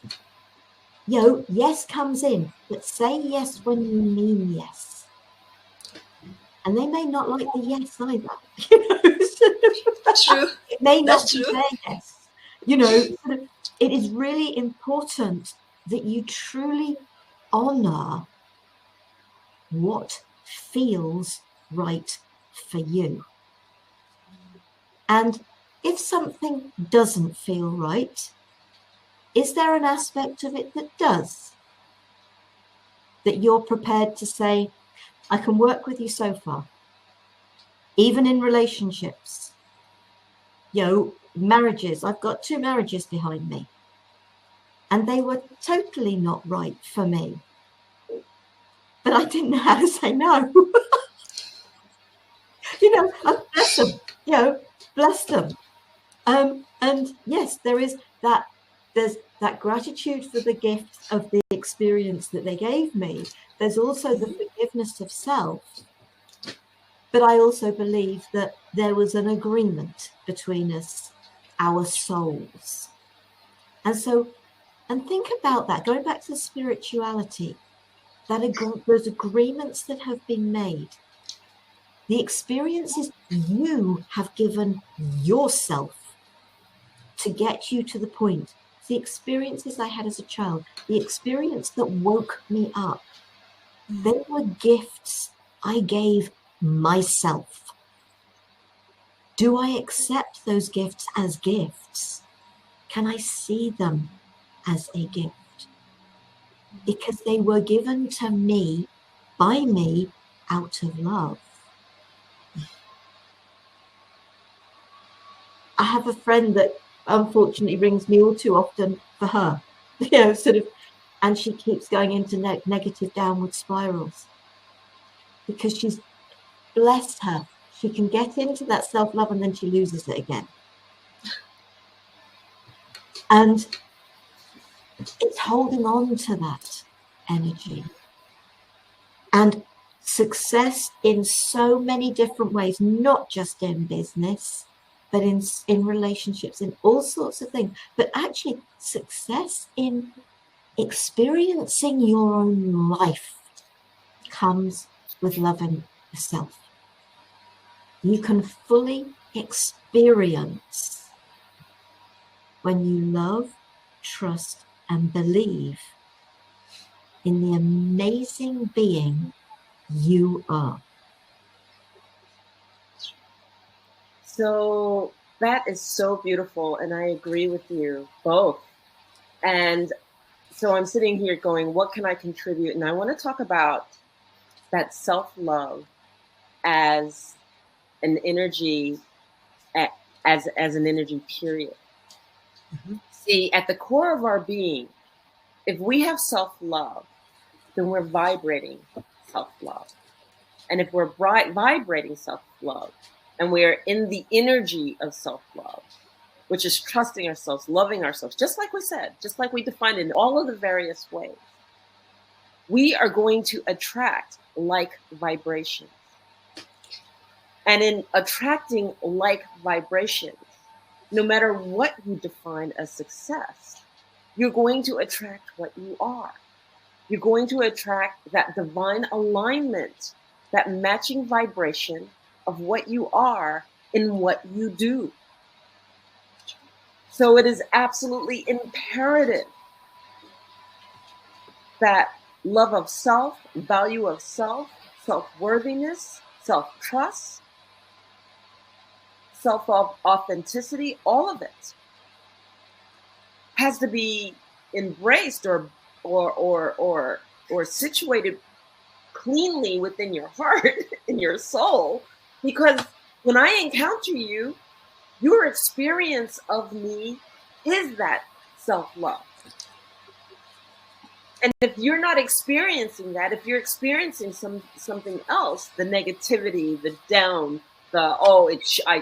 yes comes in, but say yes when you mean yes. And they may not like the yes either. True. It may not That's be true. their yes. It is really important that you truly honor what feels right for you. And if something doesn't feel right, is there an aspect of it that does? That you're prepared to say, I can work with you so far, even in relationships. Marriages, I've got 2 marriages behind me, and they were totally not right for me. But I didn't know how to say no. Bless them, bless them. And yes, there's that gratitude for the gift of the experience that they gave me. There's also the forgiveness of self. But I also believe that there was an agreement between us, our souls. And think about that, going back to spirituality, those agreements that have been made, the experiences you have given yourself to get you to the point, the experiences I had as a child, the experience that woke me up, they were gifts I gave myself. Do I accept those gifts as gifts? Can I see them as a gift? Because they were given to me, by me, out of love. I have a friend that unfortunately rings me all too often for her, and she keeps going into negative downward spirals because bless her, she can get into that self-love and then she loses it again. And it's holding on to that energy. And success in so many different ways, not just in business, but in relationships, in all sorts of things. But actually, success in experiencing your own life comes with loving yourself. You can fully experience when you love, trust, and believe in the amazing being you are. So that is so beautiful, and I agree with you both. And so I'm sitting here going, what can I contribute? And I want to talk about that self-love as an energy, as an energy period. Mm-hmm. See, at the core of our being, if we have self-love, then we're vibrating self-love. And if we're vibrating self-love, and we're in the energy of self-love, which is trusting ourselves, loving ourselves, just like we said, just like we defined in all of the various ways, we are going to attract like vibrations. And in attracting like vibrations, no matter what you define as success, you're going to attract what you are. You're going to attract that divine alignment, that matching vibration of what you are in what you do. So it is absolutely imperative that love of self, value of self, self-worthiness, self-trust, self-authenticity, all of it has to be embraced or situated cleanly within your heart and your soul. Because when I encounter you, your experience of me is that self-love. And if you're not experiencing that, if you're experiencing something else, the negativity, the down,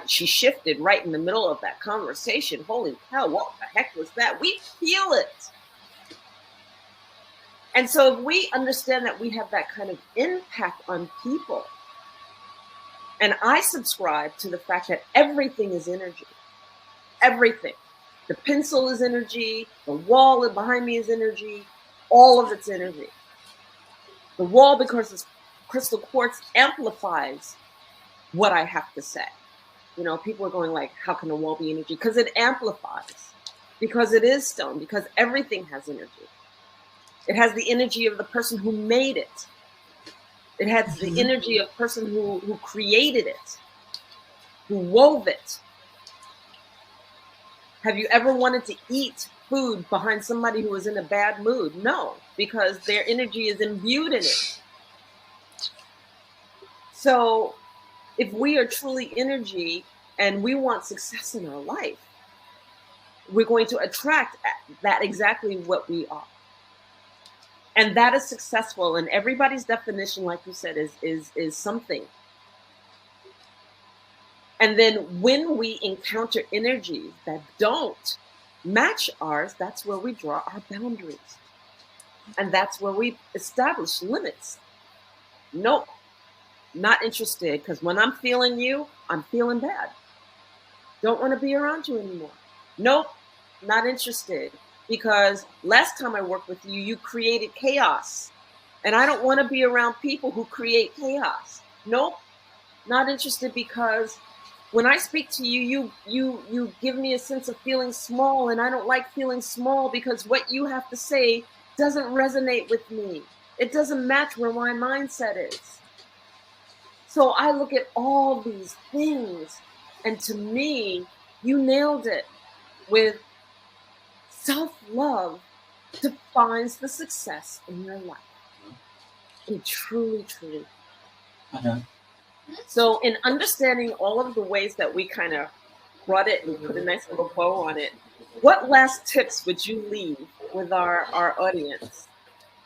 she shifted right in the middle of that conversation. Holy cow, what the heck was that? We feel it. And so if we understand that we have that kind of impact on people, and I subscribe to the fact that everything is energy. Everything. The pencil is energy. The wall behind me is energy. all of its energy. The wall, because it's crystal quartz, amplifies what I have to say. You know, people are going like, how can a wall be energy? Because it amplifies, because it is stone, because everything has energy. It has the energy of the person who made it. It has the energy of the person who created it, who wove it. Have you ever wanted to eat food behind somebody who was in a bad mood? No, because their energy is imbued in it. So if we are truly energy and we want success in our life, we're going to attract that exactly what we are. And that is successful. And everybody's definition, like you said, is something. And then when we encounter energies that don't match ours, that's where we draw our boundaries. And that's where we establish limits. Nope, not interested, because when I'm feeling you, I'm feeling bad. Don't want to be around you anymore. Nope, not interested, because last time I worked with you, you created chaos. And I don't want to be around people who create chaos. Nope, not interested, because when I speak to you, you give me a sense of feeling small, and I don't like feeling small, because what you have to say doesn't resonate with me. It doesn't match where my mindset is. So I look at all these things, and to me, you nailed it with self-love defines the success in your life. It truly, truly. So in understanding all of the ways that we kind of brought it and put a nice little bow on it, what last tips would you leave with our audience?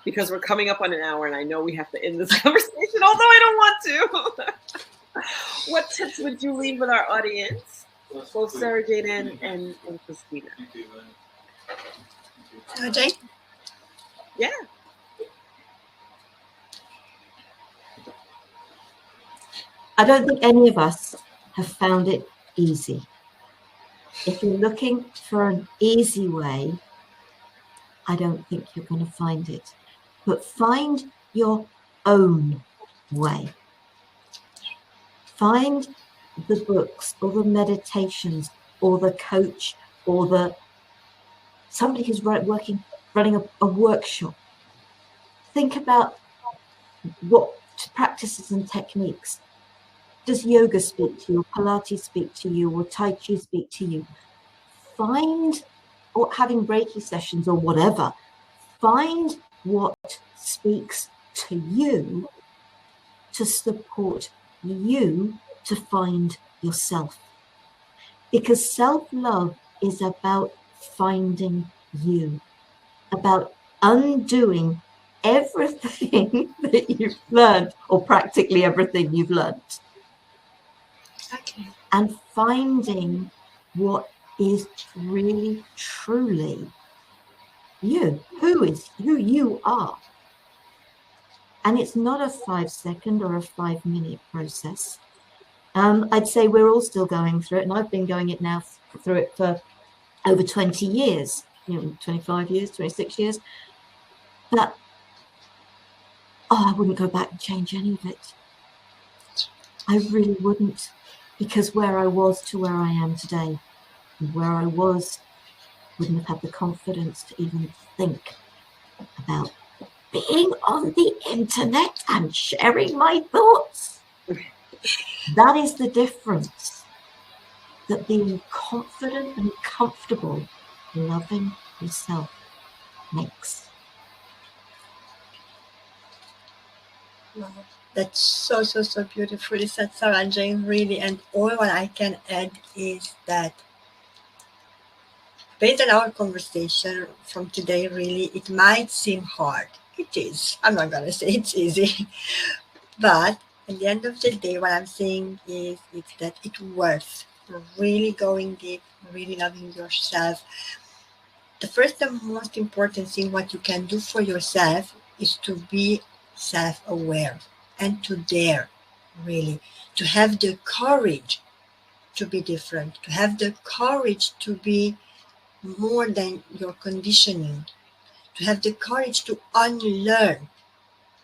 Because we're coming up on an hour and I know we have to end this conversation, although I don't want to. What tips would you leave with our audience, both Sara Jane and Krisztina? Sara Jane? Yeah. I don't think any of us have found it easy. If you're looking for an easy way, I don't think you're going to find it. But find your own way. Find the books or the meditations or the coach or somebody who's running a workshop. Think about what practices and techniques. Does yoga speak to you, or Pilates speak to you, or Tai Chi speak to you? Find, or having Reiki sessions or whatever, find what speaks to you to support you to find yourself. Because self-love is about finding you, about undoing everything that you've learned, or practically everything you've learned. Okay. And finding what is really, truly you, who you are. And it's not a 5-second or a 5-minute process. I'd say we're all still going through it, and I've been going through it for over 20 years, 25 years, 26 years. But I wouldn't go back and change any of it. I really wouldn't, because where I was to where I am today, and where I was, wouldn't have had the confidence to even think about being on the internet and sharing my thoughts. That is the difference that being confident and comfortable loving yourself makes. Wow. That's so beautifully said, Sara Jane, really. And all what I can add is that based on our conversation from today, really, it might seem hard. It is. I'm not going to say it's easy. But at the end of the day, what I'm saying is that it's worth really going deep, really loving yourself. The first and most important thing what you can do for yourself is to be self-aware and to dare, really, to have the courage to be different, to have the courage to be more than your conditioning, to have the courage to unlearn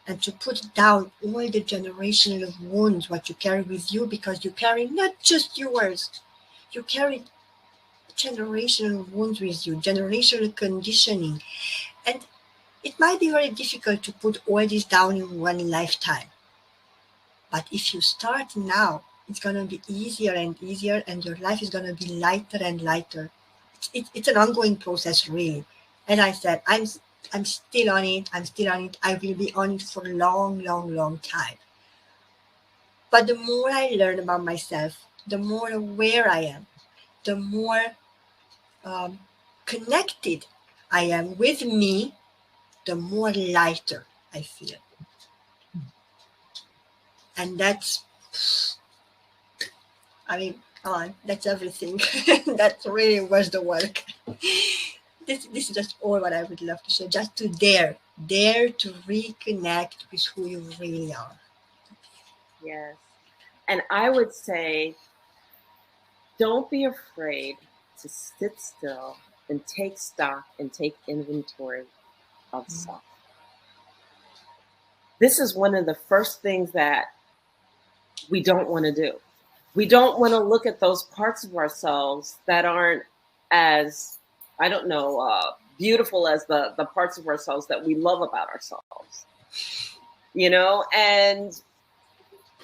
and to put down all the generational wounds, what you carry with you, because you carry not just yours, you carry generational wounds with you, generational conditioning. And it might be very difficult to put all this down in one lifetime. But if you start now, it's going to be easier and easier, and your life is going to be lighter and lighter. It's an ongoing process, really. And I said, I'm still on it. I'm still on it. I will be on it for a long, long, long time. But the more I learn about myself, the more aware I am, the more connected I am with me, the more lighter I feel. And that's, I mean, come on, that's everything. That really was the work. This is just all what I would love to share. Just to dare to reconnect with who you really are. Yes. And I would say, don't be afraid to sit still and take stock and take inventory of self. This is one of the first things that we don't want to do. We don't want to look at those parts of ourselves that aren't as, I don't know, beautiful as the parts of ourselves that we love about ourselves, you know, and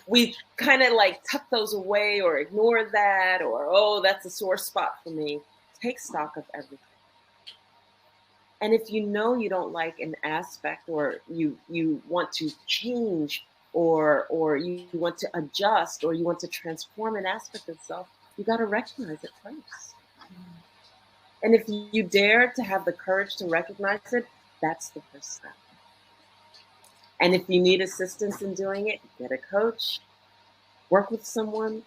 we kind of like tuck those away or ignore that, or, oh, that's a sore spot for me. Take stock of everything. And if you know you don't like an aspect, or you want to change, or you want to adjust, or you want to transform an aspect of self, you got to recognize it first. And if you dare to have the courage to recognize it, that's the first step. And if you need assistance in doing it, get a coach, work with someone,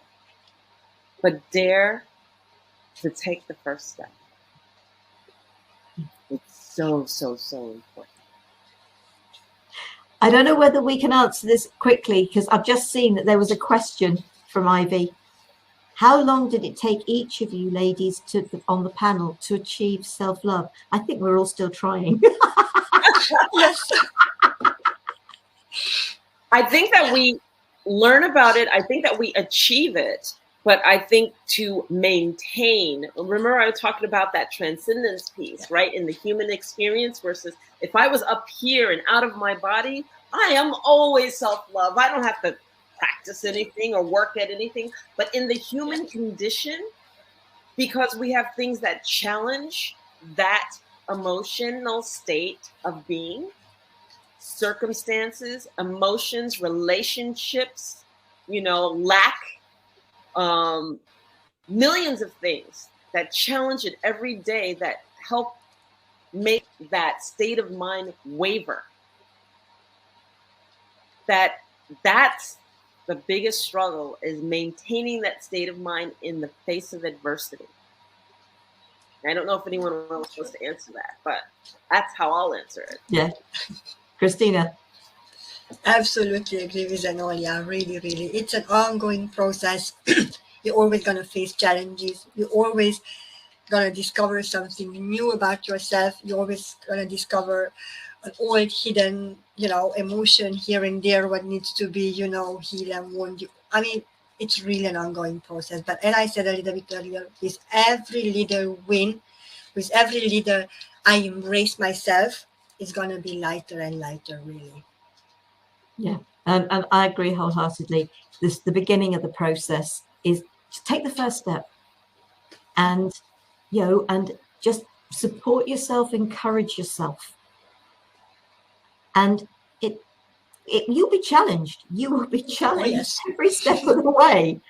but dare to take the first step. It's so, so, so important. I don't know whether we can answer this quickly, because I've just seen that there was a question from Ivy. How long did it take each of you ladies on the panel to achieve self-love? I think we're all still trying. Yes. I think that we learn about it. I think that we achieve it. But I think to maintain, remember I was talking about that transcendence piece, right? In the human experience versus if I was up here and out of my body, I am always self-love. I don't have to practice anything or work at anything. But in the human condition, because we have things that challenge that emotional state of being, circumstances, emotions, relationships, you know, lack, millions of things that challenge it every day, that help make that state of mind waver. That's the biggest struggle, is maintaining that state of mind in the face of adversity. I don't know if anyone else was supposed to answer that, but that's how I'll answer it. Yeah. Krisztina. Absolutely agree with Enolia. Really, really. It's an ongoing process. You're always going to face challenges. You're always going to discover something new about yourself. You're always going to discover an old hidden, you know, emotion here and there, what needs to be, you know, healed and wounded. I mean, it's really an ongoing process. But as I said a little bit earlier, with every little win, with every little I embrace myself, it's going to be lighter and lighter, really. Yeah, and I agree wholeheartedly. The beginning of the process is to take the first step, and you know, and just support yourself, encourage yourself, and you'll be challenged. You will be challenged every step of the way.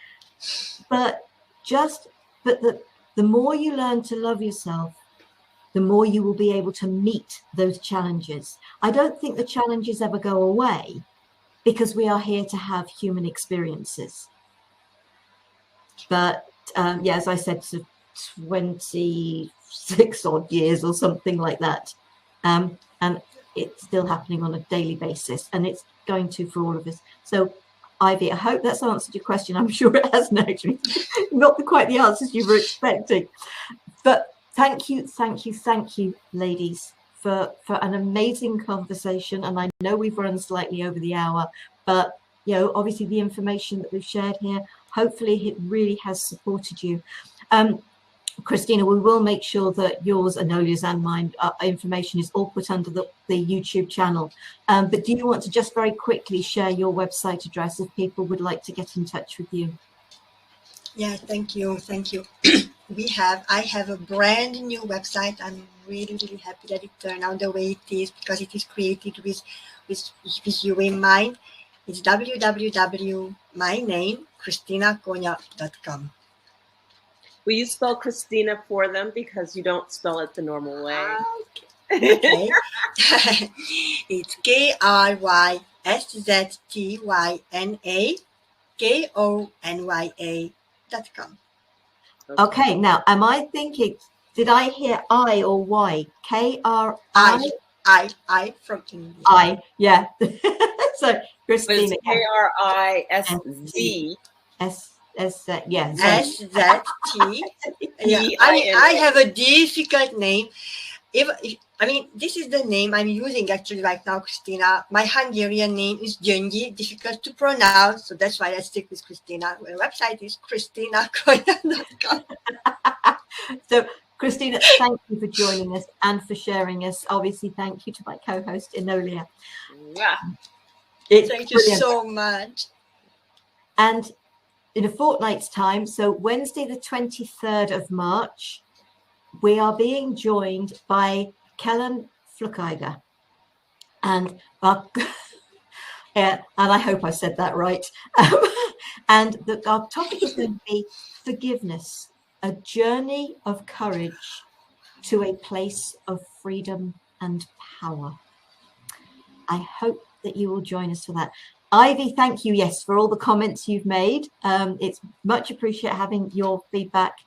But the more you learn to love yourself, the more you will be able to meet those challenges. I don't think the challenges ever go away, because we are here to have human experiences. But yeah, as I said, so 26 odd years or something like that. And it's still happening on a daily basis, and it's going to for all of us. So Ivy, I hope that's answered your question. I'm sure it hasn't, actually. Not quite the answers you were expecting. But thank you, ladies, for an amazing conversation. And I know we've run slightly over the hour, but you know, obviously the information that we've shared here, hopefully it really has supported you. Krisztina, we will make sure that yours, Enolia's and mine information is all put under the YouTube channel. But do you want to just very quickly share your website address if people would like to get in touch with you? Yeah, thank you. I have a brand new website. I'm really happy that it turned out the way it is, because it is created with you in mind. It's www.myname.KristinaKonya.com. Will you spell Krisztina for them, because you don't spell it the normal way? Okay. It's KrystinaKonya.com. Okay, now am I thinking, did I hear I or Y? K-R-I? I from India. I, yeah. So Krisztina. K-R-I-S-Z. Yeah. S-Z-T. Yeah, I have a difficult name. I mean, this is the name I'm using actually right now, Krisztina. My Hungarian name is Gyöngyi, difficult to pronounce, so that's why I stick with Krisztina. My website is KristinaKonya.com. So, Krisztina, thank you for joining us and for sharing us. Obviously, thank you to my co-host, Enolia. Yeah. Thank you so much. And in a fortnight's time, so Wednesday the 23rd of March, we are being joined by Kellen Flukiger. And and I hope I said that right. And our topic is going to be forgiveness, a journey of courage to a place of freedom and power. I hope that you will join us for that. Ivy, thank you, yes, for all the comments you've made. It's much appreciated having your feedback.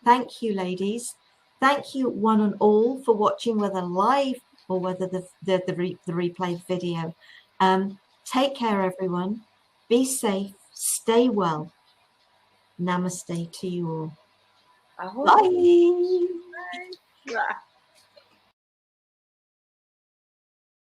Thank you, ladies. Thank you, one and all, for watching, whether live or whether the replay video. Take care, everyone. Be safe. Stay well. Namaste to you all. Bye. Bye. Bye.